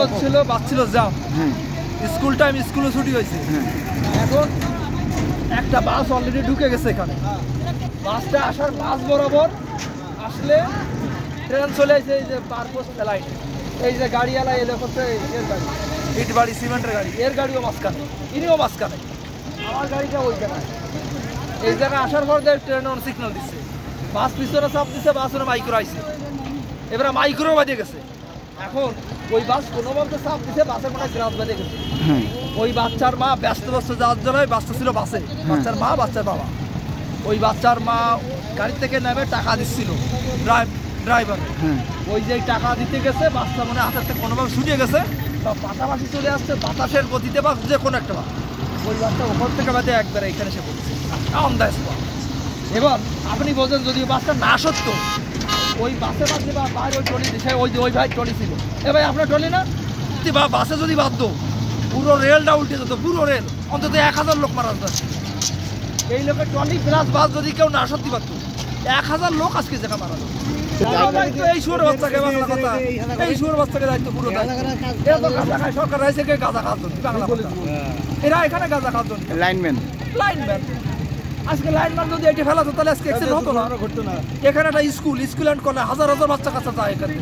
হচ্ছিল, বাচ্ছিল জাম, school time, স্কুলে ছুটি হয়েছে। এখন একটা বাস অলরেডি ঢুকে গেছে এখানে। বাসটা আসার বাস বরাবর আসলে ট্রেন চলে আসছে এই যে পারপোস্ট লাইন, এই যে গাড়িওয়ালা এলে হচ্ছে এর গাড়ি, ইট বাড়ি সিমেন্টের গাড়ি, এর গাড়িও মাঝখানে, ইনিও মাঝখানে, আমার গাড়িটা ওই জায়গায়। এই জায়গায় আসার পর ট্রেন অন সিগন্যাল দিচ্ছে, বাস পিছনে চাপ দিচ্ছে, বাস ওরা মাইক্রো আইছে, এবারে মাইক্রো বাজে গেছে। এখন ওই বাস কোনো মতো চাপ দিচ্ছে, বাসে কোনো গ্রাস বেঁধে গেছে। ওই বাচ্চার মা ব্যস্ত যাওয়ার জন্য বাচ্চা ছিল বাসে, বাচ্চার মা, বাচ্চার বাবা। ওই বাচ্চার মা গাড়ি থেকে নেমে টাকা দিচ্ছিল ড্রাইভার, ওই যে টাকা দিতে গেছে, বাচ্চা মনে হাতের থেকে কোনোভাবে ছুটে গেছে বা পাশাপাশি চলে আসছে বাতাসের গতিতে বা যে কোনো একটা বা ওই বাচ্চা ওপর থেকে বাদে একবারে এখানে এসে পড়ছে অন দ্য স্পট। এবার আপনি বোঝেন যদি বাসটা না সত্য, ওই বাসে বাদে বা বাইরে ওই ট্রলি দিছে, ওই ভাই ট্রলি ছিল, এ ভাই আপনার ট্রলি না, বা বাসে যদি বাধ্য পুরো রেলটা উল্টে যেত, পুরো রেল, অন্তত 1000 লোক মারা যেত। এই লোকের ট্রলি প্লাস বাস যদি কেউ না সত্যি পারত, 1000 লোক আজকে জায়গা মারা যেত। এই শুয়োর বাচ্চাকে বাংলা কথা, এই শুয়োর বাচ্চাকে দায়িত্ব পুরো গাঁজা খায়, সরকার রাইছে কে গাঁজা খাওয়ার জন্য, বাংলা কথা, এরা এখানে গাঁজা খাওয়ার জন্য লাইনম্যান। আজকে লাইনম্যান যদি এটি ফেলাতো তাহলে আজকে অ্যাক্সিডেন্ট হতো না। এখানে একটা স্কুল অ্যান্ড কলেজ, হাজার হাজার বাচ্চা কাচ্চা যায় এখানে,